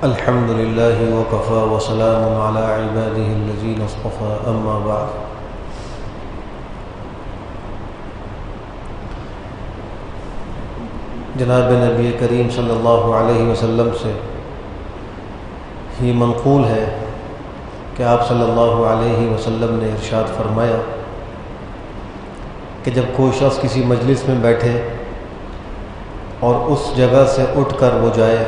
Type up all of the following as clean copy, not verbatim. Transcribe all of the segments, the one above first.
الحمد لله وكفى وسلام على عباده الذين اصطفى أما بعد. جناب نبی کریم صلی اللہ علیہ وسلم سے یہ منقول ہے کہ آپ صلی اللہ علیہ وسلم نے ارشاد فرمایا کہ جب کوئی شخص کسی مجلس میں بیٹھے اور اس جگہ سے اٹھ کر وہ جائے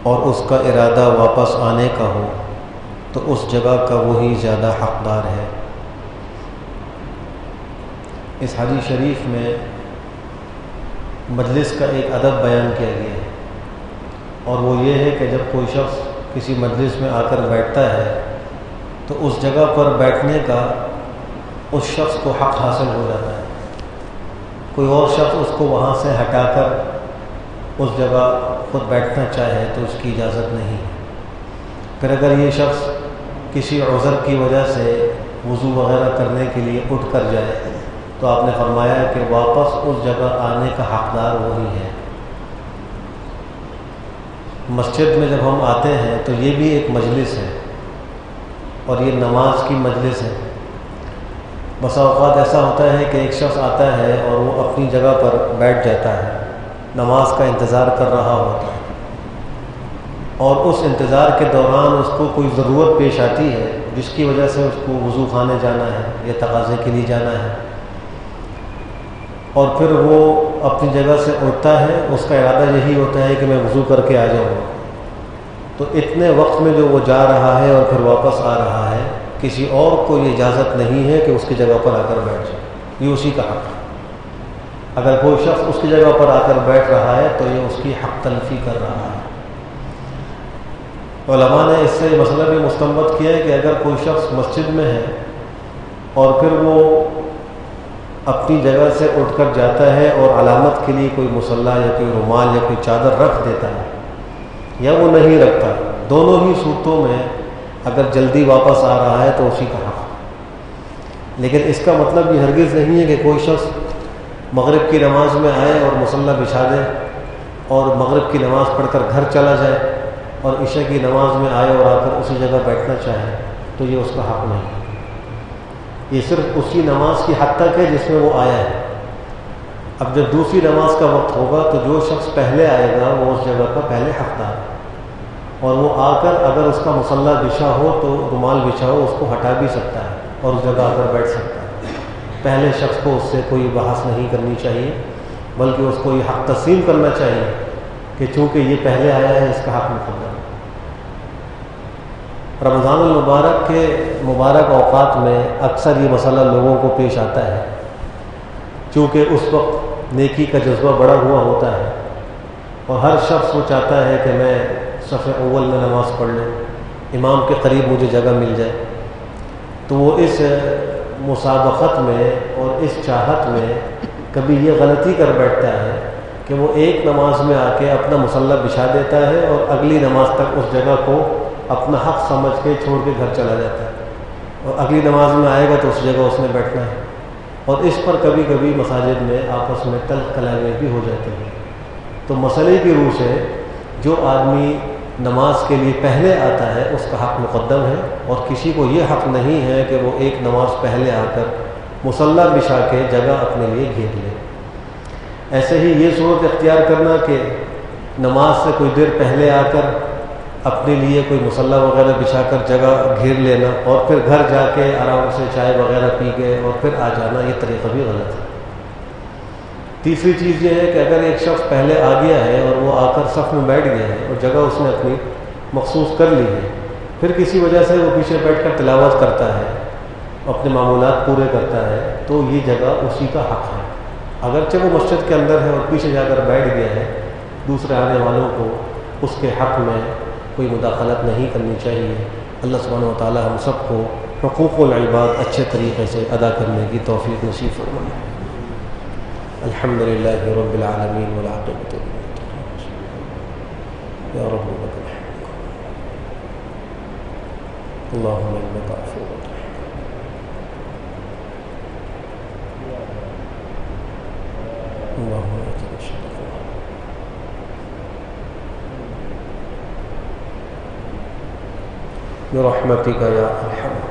اور اس کا ارادہ واپس آنے کا ہو تو اس جگہ کا وہی زیادہ حقدار ہے. اس حدیث شریف میں مجلس کا ایک ادب بیان کیا گیا ہے، اور وہ یہ ہے کہ جب کوئی شخص کسی مجلس میں آ کر بیٹھتا ہے تو اس جگہ پر بیٹھنے کا اس شخص کو حق حاصل ہو جاتا ہے. کوئی اور شخص اس کو وہاں سے ہٹا کر اس جگہ خود بیٹھنا چاہے تو اس کی اجازت نہیں. پھر اگر یہ شخص کسی عذر کی وجہ سے وضو وغیرہ کرنے کے لیے اٹھ کر جائے تو آپ نے فرمایا کہ واپس اس جگہ آنے کا حقدار وہی ہے. مسجد میں جب ہم آتے ہیں تو یہ بھی ایک مجلس ہے اور یہ نماز کی مجلس ہے. بسا اوقات ایسا ہوتا ہے کہ ایک شخص آتا ہے اور وہ اپنی جگہ پر بیٹھ جاتا ہے، نماز کا انتظار کر رہا ہوتا ہے، اور اس انتظار کے دوران اس کو کوئی ضرورت پیش آتی ہے جس کی وجہ سے اس کو وضو خانے جانا ہے یا تقاضے کے لیے جانا ہے، اور پھر وہ اپنی جگہ سے اٹھتا ہے. اس کا ارادہ یہی ہوتا ہے کہ میں وضو کر کے آ جاؤں گا. تو اتنے وقت میں جو وہ جا رہا ہے اور پھر واپس آ رہا ہے، کسی اور کو یہ اجازت نہیں ہے کہ اس کی جگہ پر آ کر بیٹھ جائے. یہ اسی کا حق ہے. اگر کوئی شخص اس کی جگہ پر آ کر بیٹھ رہا ہے تو یہ اس کی حق تلفی کر رہا ہے. علماء نے اس سے یہ مسئلہ بھی مستنبط کیا ہے کہ اگر کوئی شخص مسجد میں ہے اور پھر وہ اپنی جگہ سے اٹھ کر جاتا ہے اور علامت کے لیے کوئی مصلی یا کوئی رومال یا کوئی چادر رکھ دیتا ہے یا وہ نہیں رکھتا، دونوں ہی صورتوں میں اگر جلدی واپس آ رہا ہے تو اسی کا حق. لیکن اس کا مطلب یہ ہرگز نہیں ہے کہ کوئی شخص مغرب کی نماز میں آئے اور مصلی بچھا دے اور مغرب کی نماز پڑھ کر گھر چلا جائے اور عشاء کی نماز میں آئے اور آ کر اسی جگہ بیٹھنا چاہے تو یہ اس کا حق نہیں. یہ صرف اسی نماز کی حد تک ہے جس میں وہ آیا ہے. اب جب دوسری نماز کا وقت ہوگا تو جو شخص پہلے آئے گا وہ اس جگہ کا پہلے حقدار ہے، اور وہ آ کر اگر اس کا مصلی بچھا ہو تو رومال بچھا ہو اس کو ہٹا بھی سکتا ہے اور اس جگہ آ کر بیٹھ سکتا ہے. پہلے شخص کو اس سے کوئی بحث نہیں کرنی چاہیے، بلکہ اس کو یہ حق تسلیم کرنا چاہیے کہ چونکہ یہ پہلے آیا ہے اس کا حق مقدم. رمضان المبارک کے مبارک اوقات میں اکثر یہ مسئلہ لوگوں کو پیش آتا ہے، چونکہ اس وقت نیکی کا جذبہ بڑا ہوا ہوتا ہے اور ہر شخص وہ چاہتا ہے کہ میں صف اول میں نماز پڑھ لوں، امام کے قریب مجھے جگہ مل جائے. تو وہ اس مسابقت میں اور اس چاہت میں کبھی یہ غلطی کر بیٹھتا ہے کہ وہ ایک نماز میں آ کے اپنا مصلی بچھا دیتا ہے اور اگلی نماز تک اس جگہ کو اپنا حق سمجھ کے چھوڑ کے گھر چلا جاتا ہے، اور اگلی نماز میں آئے گا تو اس جگہ اس نے بیٹھنا ہے. اور اس پر کبھی کبھی مساجد میں آپس میں تلخ کلامیں بھی ہو جاتی ہیں. تو مسئلے کی روح سے جو آدمی نماز کے لیے پہلے آتا ہے اس کا حق مقدم ہے، اور کسی کو یہ حق نہیں ہے کہ وہ ایک نماز پہلے آ کر مصلی بچھا کے جگہ اپنے لیے گھیر لے. ایسے ہی یہ صورت اختیار کرنا کہ نماز سے کوئی دیر پہلے آ کر اپنے لیے کوئی مصلی وغیرہ بچھا کر جگہ گھیر لینا اور پھر گھر جا کے آرام سے چائے وغیرہ پی کے اور پھر آ جانا، یہ طریقہ بھی غلط ہے. تیسری چیز یہ ہے کہ اگر ایک شخص پہلے آ گیا ہے اور وہ آ کر صف میں بیٹھ گیا ہے اور جگہ اس نے اپنی مخصوص کر لی ہے، پھر کسی وجہ سے وہ پیچھے بیٹھ کر تلاوت کرتا ہے، اپنے معمولات پورے کرتا ہے، تو یہ جگہ اسی کا حق ہے. اگرچہ وہ مسجد کے اندر ہے اور پیچھے جا کر بیٹھ گیا ہے، دوسرے آنے والوں کو اس کے حق میں کوئی مداخلت نہیں کرنی چاہیے. اللہ سبحانہ و تعالی ہم سب کو حقوق العباد اچھے طریقے سے ادا کرنے کی توفیق نصیب فرمائے. الحمد للہ رب العالمین والعاقبۃ للمتقین. یا رب لک الحمد اللہم انک عفو اللہم برحمتک یا ارحم